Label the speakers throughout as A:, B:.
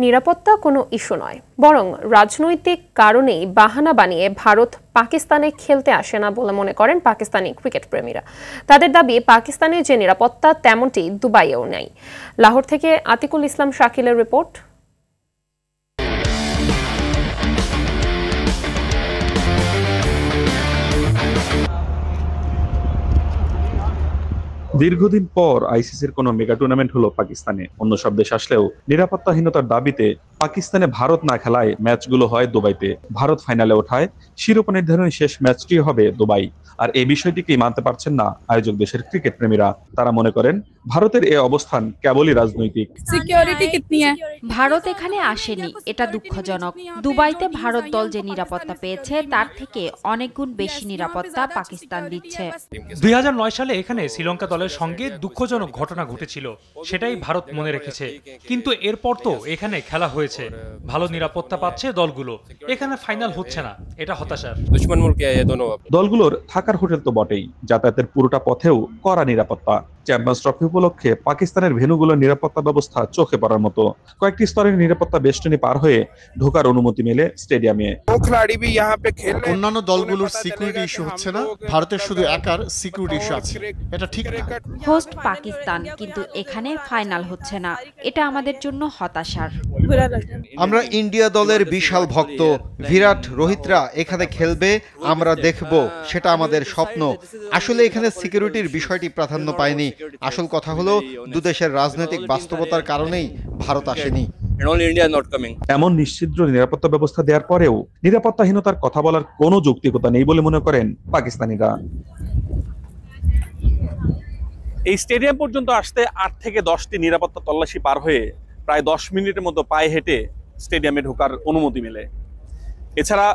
A: নিরাপত্তা কোনো ইস্যু নয়, বরং রাজনৈতিক কারণেই বাহানা বানিয়ে ভারত পাকিস্তানে খেলতে আসে না বলে মনে করেন পাকিস্তানি ক্রিকেট প্রেমীরা। তাদের দাবি, পাকিস্তানের যে নিরাপত্তা তেমনটি দুবাইয়েও নেই। লাহোর থেকে আতিকুল ইসলাম শাকিলের রিপোর্ট।
B: দীর্ঘদিন পর আইসিসির কোনো মেগা টুর্নামেন্ট হলো পাকিস্তানে। অন্য সব দেশ আসলেও নিরাপত্তাহীনতার দাবিতে পাকিস্তানে ভারত না খেলায় ম্যাচগুলো হয় দুবাইতে। ভারত ফাইনালে ওঠায় শিরোপা নির্ধারণী শেষ ম্যাচটি হবে দুবাই। আর এই বিষয়টিকেই মানতে পারছেন না আয়োজক দেশের ক্রিকেট প্রেমীরা। তারা মনে করেন ভারতের এই অবস্থান কেবলই রাজনৈতিক।
C: ভারত এখানে আসেনি, এটা দুঃখজনক। দুবাইতে ভারত দল যে নিরাপত্তা পেয়েছে তার থেকে অনেক গুণ বেশি নিরাপত্তা পাকিস্তান দিচ্ছে।
D: 2009 সালে এখানে শ্রীলঙ্কা দলের সঙ্গে দুঃখজনক ঘটনা ঘটেছিল, সেটাই ভারত মনে রেখেছে। কিন্তু এরপর তো এখানে খেলা হয়েছে, ভালো নিরাপত্তা পাচ্ছে দলগুলো। এখানে ফাইনাল হচ্ছে না, এটা হতাশার।
B: দলগুলোর থাকার হোটেল তো বটেই, যাতায়াতের পুরোটা পথেও কড়া নিরাপত্তা। চ্যাম্পিয়ন্স ট্রফি উপলক্ষে পাকিস্তানের ভেন্যুগুলোর নিরাপত্তা ব্যবস্থা চোখে পড়ার মতো। কয়েকটি স্তরের নিরাপত্তা বেষ্টনী পার হয়ে ঢোকার অনুমতি মেলে স্টেডিয়ামে।
E: অন্যান্য দলগুলোর সিকিউরিটি ইস্যু হচ্ছে না, ভারতের শুধু একার সিকিউরিটি ইস্যু আছে। এটা ঠিক না।
C: হোস্ট পাকিস্তান, কিন্তু এখানে ফাইনাল হচ্ছে না, এটা আমাদের জন্য হতাশার।
F: আমরা ইন্ডিয়া দলের বিশাল ভক্ত। বিরাট, রোহিতরা এখানে খেলবে, আমরা দেখব, সেটা আমাদের স্বপ্ন। আসলে এখানে সিকিউরিটির বিষয়টি প্রাধান্য পায়নি। আসল কথা হলো দুদেশের রাজনৈতিক বাস্তবতার কারণেই ভারত আসেনি।
B: এমন নিশ্চিদ্র নিরাপত্তা ব্যবস্থা দেওয়ার পরেও নিরাপত্তাহীনতার কথা বলার কোনো যৌক্তিকতা নেই বলে মনে করেন পাকিস্তানিরা।
G: এই স্টেডিয়াম পর্যন্ত আসতে 8 থেকে 10টি নিরাপত্তা তল্লাশি পার হয়ে প্রায় 10 মিনিটের মতো পায়ে হেঁটে স্টেডিয়ামে ঢোকার অনুমতি মেলে। এছাড়া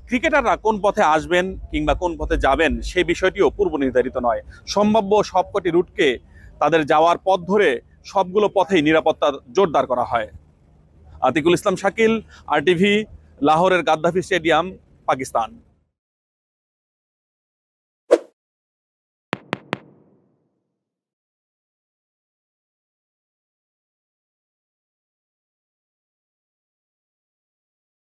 G: ক্রিকেটাররা কোন পথে আসবেন কিংবা কোন পথে যাবেন সেই বিষয়টিও পূর্ব নির্ধারিত নয়। সম্ভাব্য সবকটি রুটকে তাদের যাওয়ার পথ ধরে সবগুলো পথেই নিরাপত্তা জোরদার করা হয়। আতিকুল ইসলাম শাকিল, RTV, লাহোরের গাদ্দাফি স্টেডিয়াম, পাকিস্তান।